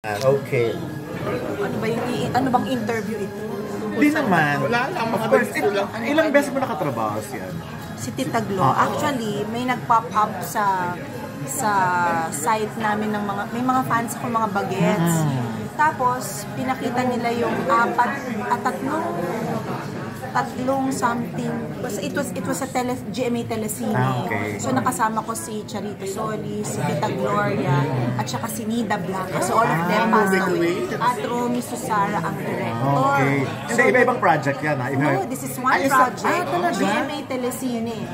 Okay. Ano bang interview ito? Di naman. Wala lang, mga Of course, ganito lang. ilang beses mo nakatrabaho siya? Si Tita Glo. Actually, may nag-pop up sa site namin ng may mga fans ako, mga bagets. Tapos, pinakita nila yung tatlong something. It was a GMA Telesine. Okay. So nakasama ko si Charito Solis, si Tita Gloria, at saka si Nida Blanca. So all of them passed away. At Romy Susara ang director. Okay. So, iba-ibang project yan ha? No, this is one project. GMA Telesine.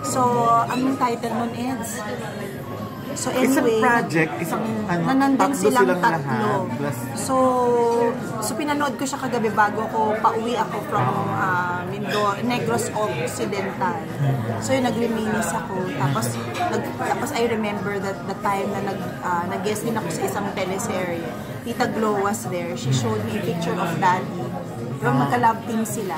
So, anong title nun, Eds? So anyway, isang project, nandun silang tatlo. Lahat, so pinanood ko siya kagabi bago ko pauwi ako from Negros Occidental. So yun, nagliminis ako. Tapos I remember that the time na nag-guest din ako sa isang teleserye. Tita Glo was there. She showed me a picture of Daddy. Pero magka-love team sila.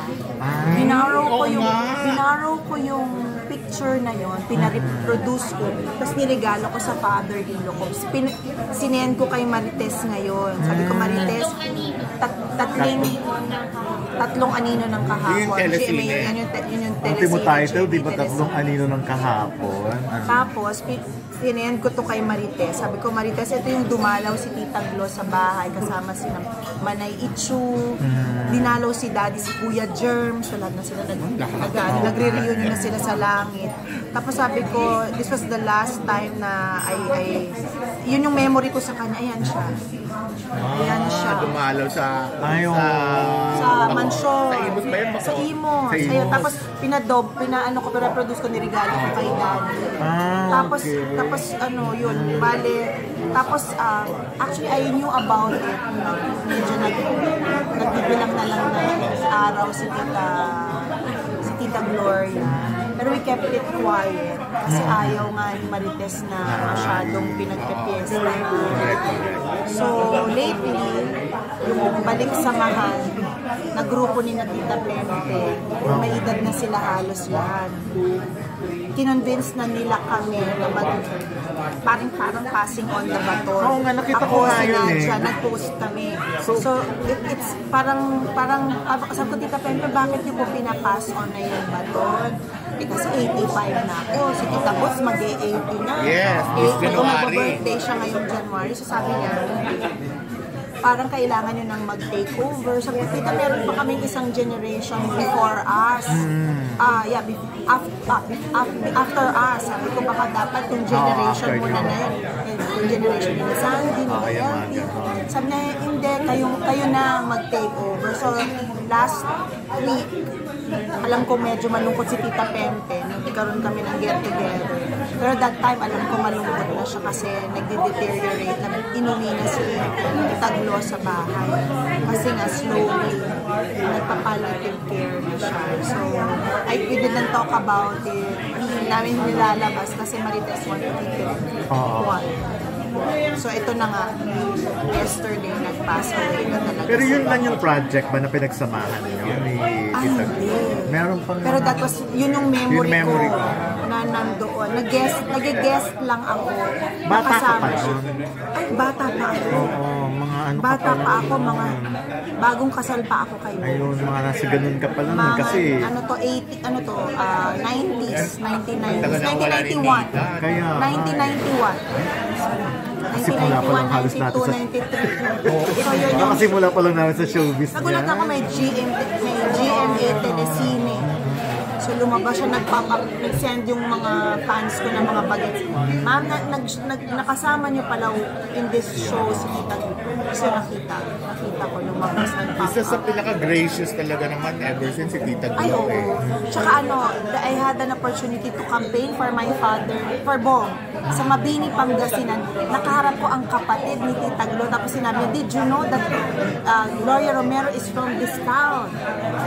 Binarrow ko yung picture na yon, pina-reproduce ko, tapos niregalo ko sa father-in-law ko. Sinend ko kay Marites ngayon. Sabi ko, Marites, tatlong anino ng kahapon. Yun yung telesine. Yun yung telesine. ultimo title, di ba tatlong anino ng kahapon? Tapos, sinend ko to kay Marites. Sabi ko, Marites, ito yung dumalaw si Tita Glo sa bahay kasama si Manay Ichu, dinalaw si Daddy, si Kuya Germ, so lahat na sila nagre-reunion na sila sa langit. Tapos sabi ko, this was the last time na yun yung memory ko sa kanya. Ayan siya. Ayan siya. Dumalaw sa mansyon. Sa Imos ba yun? Sa Imos. Ayun, tapos pina-reproduce ko, niregalo ko kay Daddy. Tapos yun, bale. Tapos, actually, I knew about it. Medyo nagbibilang na lang na araw si Tita Gloria. Pero we kept it quiet. Kasi ayaw nga ni Marites na masyadong pinagpe-fiesta. So, lately, yung balik samahan, na grupo ni na Tita Pente, may edad na sila halos lahat. Kinonvince na nila kami na parang passing on the baton. Oo nga, nakita ko nga yun eh. Nag-post kami. So it's parang sabi ko, Tita Pente, bakit niyo po pinapass on na yung baton? Kasi 85 na ako. Si Tita Boss mag-80 na. Yes, Kung mag-birthday siya ngayong January, so sabi niya, parang kailangan nyo nang mag-take over. Sabi ko, Tita, meron pa kaming isang generation before us. After us. Sabi ko, baka dapat yung generation muna na yun. Yung generation ni Sandy, ni Elty. Sabi na, hindi, kayo na mag-take over. So, last week, alam ko medyo malungkot si Tita Pente nung ikaroon kami ng get-together. Pero that time, alam ko malungkot na siya kasi nagde-deteriorate. Inuwi na si Tita Glo sa bahay. Kasi nga, slowly, nagpa-palliative care na siya. So, we didn't talk about it. Hindi namin nilalabas kasi Marites want to keep it quiet. So, ito na nga, yesterday, nag-pass away na talaga. Pero yun lang yung project ba na pinagsamahan niyo ni Tita Glo? Meron pang... Pero that was, yun yung memory ko na nandoon. Nag-guest lang ako. Bata ka pa yun? Ay, bata pa ako. Oo, mga ano bata pa ako, mga bagong kasal pa ako kayo. Ayun, mga nasa ganun ka pa lang kasi... 90s, 1991. Kaya... 1991. Simula pa lang halos natin sa... 1992, 93. Kasi mula pa lang namin sa showbiz niya. Nagulat ako may GMA Telesine. So lumabas siya, nag-send yung mga fans ko ng mga bagets. Ma'am, nakasama niyo pala in this show si Tita Glo. So nakita ko lumabas, nag-pop up. Isa sa pinaka-gracious talaga naman ever since si Tita Glo. Ay, oo. Tsaka I had an opportunity to campaign for my father, for Bong, sa Mabini, Pangasinan. Nakaharap ko ang kapatid ni Tita Glo. Tapos sinabi, did you know that Gloria Romero is from this town?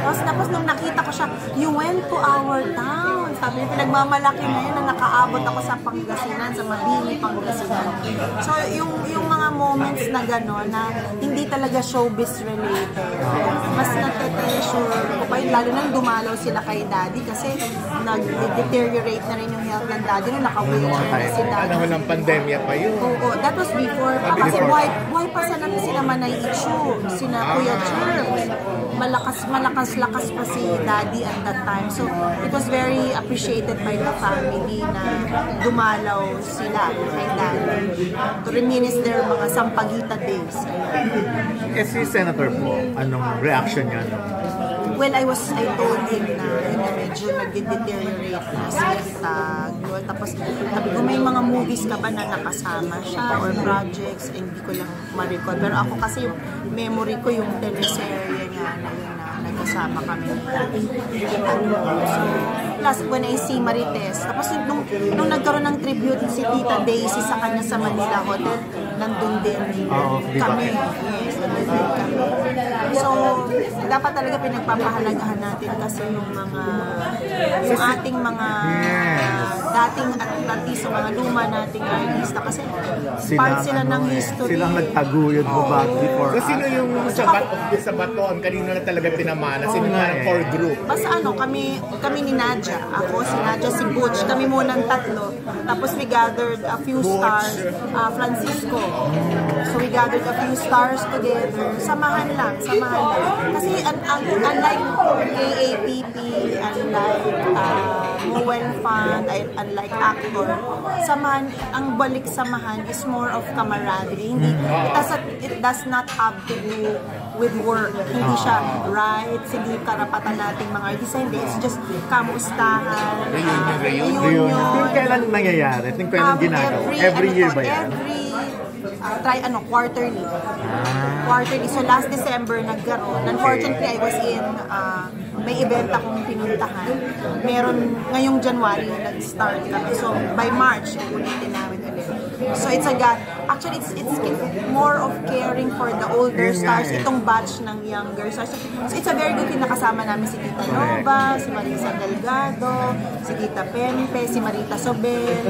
Tapos nung nakita ko siya, you went to our town. sabi niya, pinagmamalaki ngayon na nakaabot ako sa Pangasinan, sa Mabini, Pangasinan. So, yung mga moments na gano'n, na hindi talaga showbiz related, mas nate-treasure ko pa yun, lalo nang dumalaw sila kay Daddy kasi nag-deteriorate na rin yung health ng Daddy nung naka-wheelchair na si Daddy. Ano ng pandemya pa yun? Oo, that was before. Kasi buhay pa sana sila Manay Ichu, sina Kuya Chirps. Malakas-lakas pa si Daddy at that time. So, it was very appreciated by the family na dumalaw sila kay Daddy to reminisce their mga Sampaguita days. Si Senator po, anong reaction niya? Well, I told him na yun na medyo nag-deteriorate na si Tag. Tapos sabi ko, may mga movies ka ba na nakasama siya or projects? Hindi ko lang ma-recall. Pero ako kasi yung memory ko yung teleserye niya na yun na nagkasama kami. So, last ko na si Marites. Tapos nung nagkaroon ng tribute si Tita Daisy sa kanya sa Manila Hotel, nandun din kami. Yes, nandun din kami. So, dapat talaga pinagpapahalagahan natin kasi yung ating mga dating artista, mga luma nating artista kasi part sila ng history. Silang nagtaguyod mo back before. So, sino yung sa baton? Kanino na talaga pinamana? Sino yung core group? Basta kami ni Nadia. Ako, si Nadia, si Butch. Kami munang tatlo. Tapos we gathered a few stars. Francisco. So we gathered a few stars together. Samahan lang. Kasi unlike KAPP, unlike Moel Fund, unlike Actor, ang balik samahan is more of camaraderie. It does not have to do with work. Hindi siya rights, hindi karapatan nating mga artista. Hindi, it's just kamustahan. Reunion. Kailan nangyayari? Kailan ginagawa? Every year ba yan? Quarterly. Quarterly. So last December nagkaroon. Unfortunately, I was in may event akong pinuntahan. Meron ngayong January nag-start kami. So by March, ulitin namin ulit. So it's actually it's more of caring for the older stars, itong batch ng younger stars. So it's a very good thing nakasama namin si Tita Nova, si Marisa Delgado, si Tita Pempe, si Marita Sobel.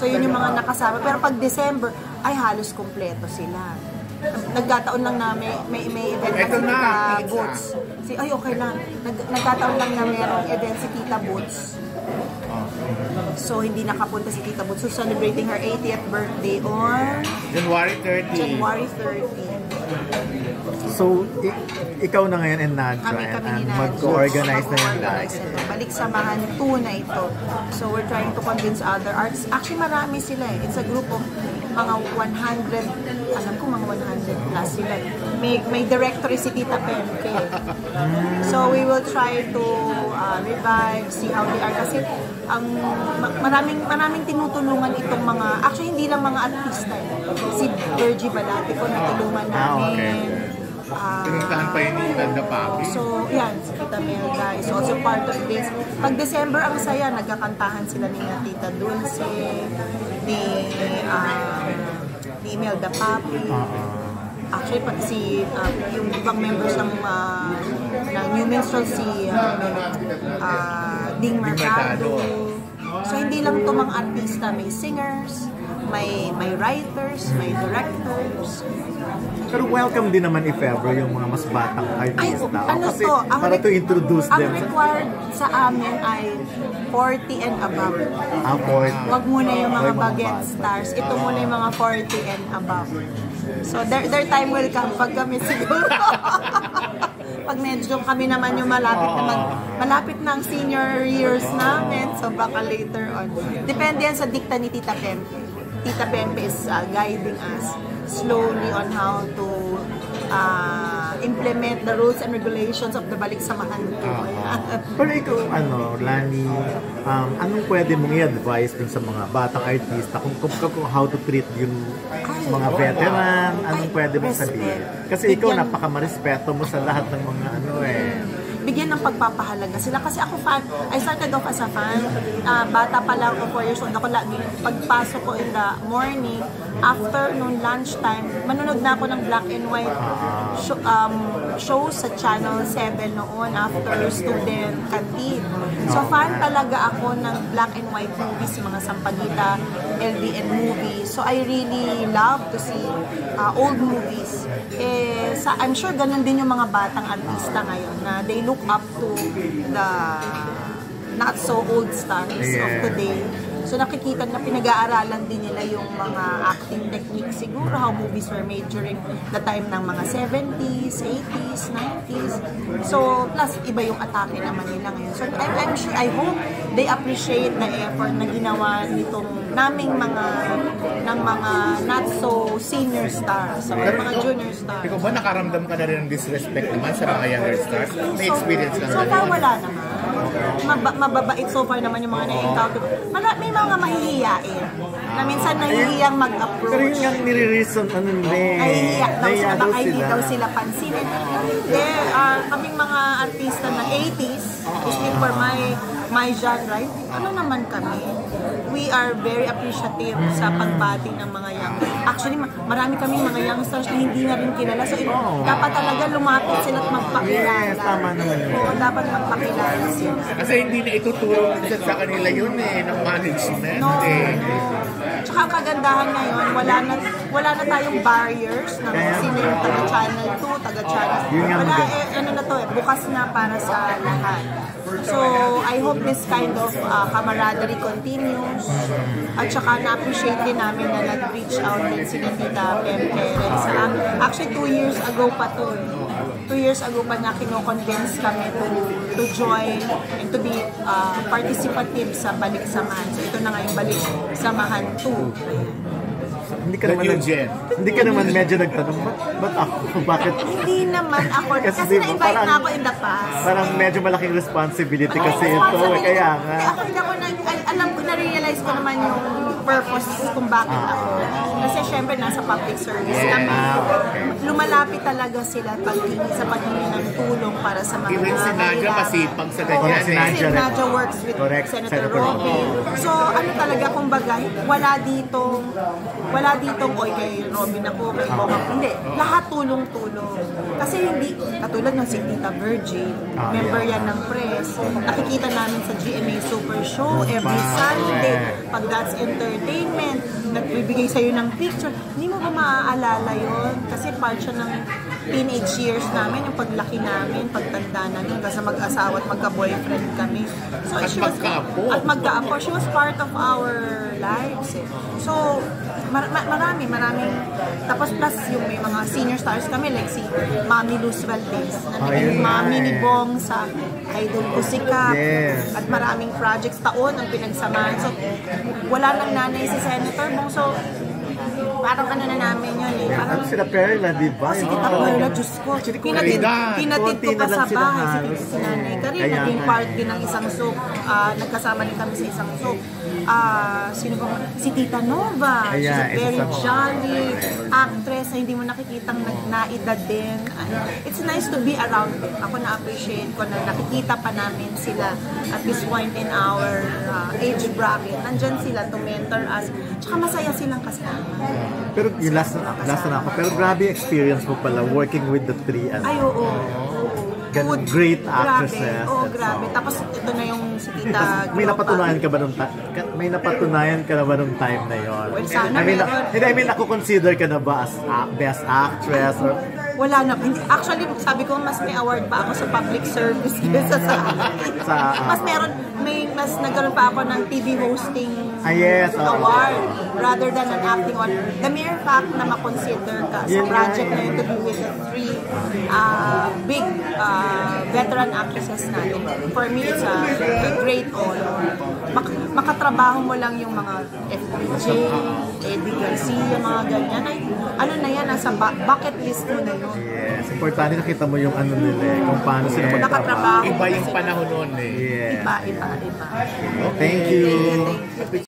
So yun yung mga nakasama. Pero pag December, ay halos kompleto sila. Nagkataon lang na may event na si Tita Boots. Okay lang. Nagkataon lang na mayroong event si Tita Boots. So hindi nakapunta si Tita Boots. So celebrating her 80th birthday on January 30. January 30. So, ikaw na ngayon and Nadia, and mag-organize na yung live. Baliksamahan 2 na ito. So, we're trying to convince other artists. Actually, marami sila eh. It's a group of mga 100, alam ko mga 100 plus sila. May director si Tita Pemke. So, we will try to revive, see how they are. Kasi, maraming tinutulungan itong mga, actually hindi lang mga artista eh. Si Virgie Balati ko natulungan namin. Pinuntahan pa yun ni Tanda Papi. So, yan, si Tita Melda is also part of this. Pag December ang saya, nagkakantahan sila ni Tita Dulce, ni Melda Papi. Actually, pati yung ibang members ng New Minstrel, si Ding Mercado. So, hindi lang ito mga artista, may singers, may writers, may directors. Pero welcome din naman if ever yung mga mas batang artista. Kasi para to introduce them. Ang required sa amin ay 40 and above. 40. Wag muna yung mga baguette stars. Ito muna yung mga 40 and above. So their time will come pag kami siguro. Pag medyo kami naman yung malapit na ang senior years namin. So baka later on. Depende yan sa dikta ni Tita Pempe. Tita Pempe is guiding us slowly on how to implement the rules and regulations of the Baliksamahan. Pero ikaw, Lani, anong pwede mong i-advise dun sa mga batang artista kung how to treat yung mga veteran, anong pwede mong sabihin? Kasi ikaw, napaka-marespeto mo sa lahat ng mga bigyan ng pagpapahalaga sila. Kasi ako fan, I started off as a fan. Bata pa lang ako, 4 years old. Ako pagpasok ko in the morning, after nung lunchtime, manonood na ako ng black and white shows sa Channel 7 noon after student canteen. So fan talaga ako ng black and white movies, mga Sampaguita, LBN movies. So I really love to see old movies. I'm sure ganun din yung mga batang artista ngayon na they look up to the not so old stars of today. So nakikita na pinag-aaralan din nila yung mga acting techniques siguro, how movies were made during the time ng mga 70s, 80s, 90s. So plus iba yung atake naman nila ngayon. So I'm sure, I hope they appreciate the effort na ginawa nitong naming mga not so senior stars, so mga junior stars. Ikaw ba nakaramdam ka na rin ng disrespect naman sa mga younger stars? May experience ka na so far wala naman. Mababait so far naman yung mga na-encounter. May mga mahihiyain na minsan nahihiyang mag-approach. Pero yun yung nire-reason, hindi daw sila pansinin. There are kaming mga artista ng 80s, speak for my genre, ano naman kami? We are very appreciative sa pagbati ng mga young. Actually, marami kaming mga youngsters na hindi na rin kilala. So, dapat talaga lumapit sila at magpakilala. Yes, tama naman yun. Oo, dapat magpakilala sila. Kasi hindi na ituturo sa kanila yun ng management. No. Tsaka ang kagandahan ngayon, wala na tayong barriers na sino yung taga-channel 2, taga-channel. Wala, bukas na para sa lahat. So, I hope this kind of camaraderie continues. At saka na-appreciate din namin na nag-reach out din si Tita Pem Perez. Actually, 2 years ago pa to. 2 years ago pa na kino-convince kami to join and to be participative sa Balik Samahan. So, ito na nga yung Balik Samahan 2. Hindi ka naman medyo nagtanong, ba't ako? Bakit? Hindi naman ako. Kasi na-invite na ako in the past. Parang medyo malaking responsibility kasi ito. Kaya nga. Alam ko, na-realize ko naman yung purpose kung bakit ako. Kasi syempre nasa public service kami. Lumalapit talaga sila sa paghingi ng tulong para sa mga even si Nadia masipag sa ganyan. Si Nadia works with Senator Robin. So ano talaga, kumbaga, wala ditong oy kay Robin ako, kay Bong ako. Hindi, lahat tulong-tulong. Kasi hindi, katulad ng si Tita Virgin, member yan ng press. Nakikita namin sa GMA Super Show every Sunday. Pag that's entertainment, nagbibigay sa'yo ng picture. Hindi mo ba maaalala yun? Kasi part siya ng teenage years namin, yung paglaki namin, pagtanda namin, kasi mag-asawa at magka-boyfriend kami. So, at magka-apo. She was part of our lives. So, maraming. Tapos plus yung may mga senior stars kami, like si Mami Luz Valdez, na naging mami ni Bong sa Idol Pusika. Yes. At maraming projects taon ang pinagsamahan. So, wala nang nanay si Senator Bong. So, parang ano na namin yun eh. Parang sila Perla, di ba? si Tita Perla, Diyos ko. Pinatid ko pa sa bahay. Si Nanay Karin, naging part din ng isang soap. Nagkasama din kami sa isang soap. Sino ba? Si Tita Nova. She's a very jolly actress na hindi mo nakikitang naedad din. It's nice to be around them. Ako na-appreciate ko na nakikita pa namin sila at this point in our age bracket. Nandyan sila to mentor us. Tsaka masaya silang kasama. Pero yung last na ako. Pero grabe experience mo pala working with the three. Ay, oo. Great actresses. Oo, grabe. Tapos ito na yung si Tita may napatunayan ka ba nung time na yon? Well, sana I mean, ako-consider ka na ba as best actress? Or wala na. Actually, sabi ko, mas may award pa ako sa public service kaysa sa mas nagkaroon pa ako ng TV hosting award rather than an acting one. The mere fact na makonsider ka sa project na yun to be with the three big veteran actresses natin. For me, it's a great honor. Makatrabaho mo lang yung mga FPJ, Eddie Garcia, mga ganyan. Ay, ano na yan, nasa bucket list mo na yun. Yes, importante nakita mo yung ano nila kung paano sila magtrabaho. Iba yung panahon noon eh. Yes. Iba. Thank you.